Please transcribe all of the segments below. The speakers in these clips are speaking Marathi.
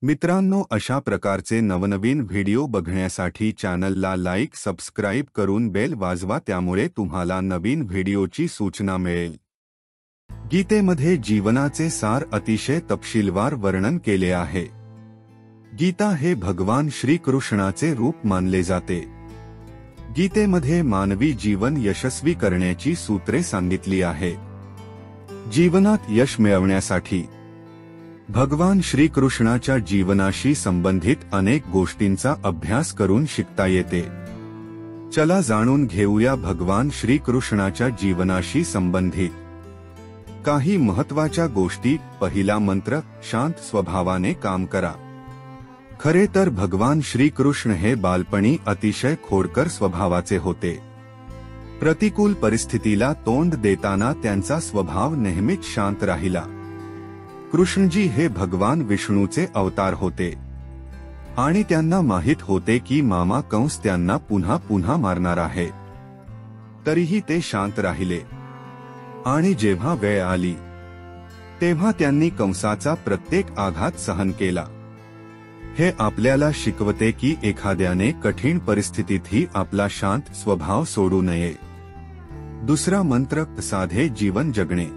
मित्रांनो, अशा प्रकारचे नवनवीन व्हिडिओ बघण्यासाठी चॅनलला लाईक सबस्क्राईब करून बेल वाजवा, त्यामुळे तुम्हाला नवीन व्हिडिओची सूचना मिळेल। गीतेमध्ये जीवनाचे सार अतिशय तपशीलवार वर्णन केले आहे। गीता हे भगवान श्रीकृष्णाचे रूप मानले जाते। गीतेमध्ये मानवी जीवन यशस्वी करण्याची सूत्रे सांगितली आहे। जीवनात यश मिळवण्यासाठी भगवान श्रीकृष्णाच्या जीवनाशी संबंधित अनेक गोष्टींचा अभ्यास करून शिकता येते। चला जाणून घेऊया भगवान श्रीकृष्णाच्या जीवनाशी संबंधित काही महत्त्वाच्या गोष्टी। पहिला मंत्र, शांत स्वभावाने काम करा। खरे तर भगवान श्रीकृष्ण हे बालपणी अतिशय खोडकर स्वभावाचे होते। प्रतिकूल परिस्थितीला तोंड देताना त्यांचा स्वभाव नेहमीच शांत राहिला। कृष्णजी हे भगवान विष्णूचे अवतार होते आणि त्यांना माहित होते की मामा कंस त्यांना पुन्हा पुन्हा मारणार आहे। तरीही ते शांत राहिले आणि जेव्हा वेळ आली तेव्हा त्यांनी कंसाचा प्रत्येक आघात सहन केला। हे आपल्याला शिकवते की एखाद्याने कठीण परिस्थितीतही आपला शांत स्वभाव सोडू नये। दुसरा मंत्र, साधे जीवन जगणे।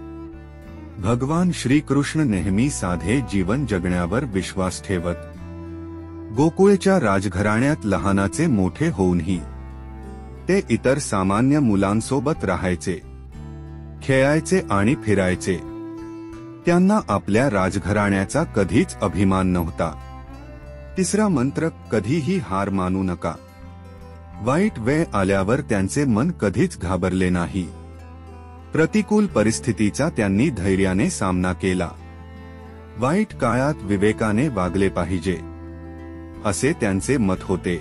भगवान श्रीकृष्ण नेहमी साधे जीवन जगण्यावर विश्वास ठेवत। गोकुळच्या राजघराण्यात लहानाचे मोठे होऊनही ते इतर सामान्य मुलांसोबत राहायचे, खेळायचे आणि फिरायचे। त्यांना आपल्या राजघराण्याचा कधीच अभिमान नव्हता। तिसरा मंत्र, कधीही हार मानू नका। वाईट वेळ आल्यावर त्यांचे मन कधीच घाबरले नाही। प्रतिकूल परिस्थितीचा त्यांनी धैर्याने सामना केला। वाईट काळात विवेकाने वागले पाहिजे असे त्यांचे मत होते।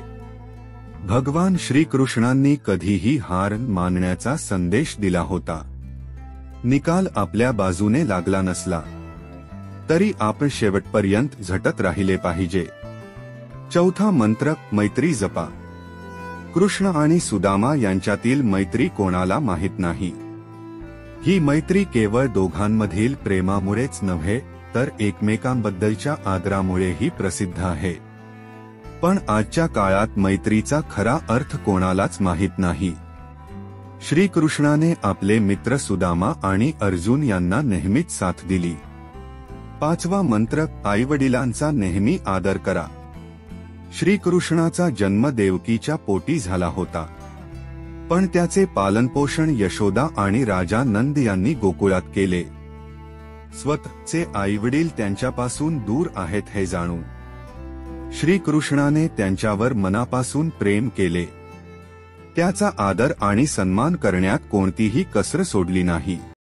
भगवान श्रीकृष्णांनी कधीही हार मानण्याचा संदेश दिला होता। निकाल आपल्या बाजूने लागला नसला तरी आपण शेवटपर्यंत झटत राहिले पाहिजे। चौथा मंत्र, मैत्री जपा। कृष्ण आणि सुदामा यांच्यातील मैत्री कोणाला माहित नाही। ही मैत्री केवळ दोघांमधील प्रेमामुळेच नव्हे तर एकमेकांबद्दलच्या आदरामुळेही प्रसिद्ध आहे। पण आजच्या काळात मैत्रीचा खरा अर्थ कोणालाच माहित नाही। श्रीकृष्णाने आपले मित्र सुदामा आणि अर्जुन यांना नेहमीच साथ दिली। पाचवा मंत्र, आईवडिलांचा नेहमी आदर करा। श्रीकृष्णाचा जन्म देवकीच्या पोटी झाला होता, पण त्याचे पालनपोषण यशोदा आणि राजा नंद यांनी गोकुळात केले। स्वतःचे आईवडील त्यांच्यापासून दूर आहेत हे जाणून श्रीकृष्णाने त्यांच्यावर मनापासून प्रेम केले। त्याचा आदर आणि सन्मान करण्यात कोणतीही कसर सोडली नाही।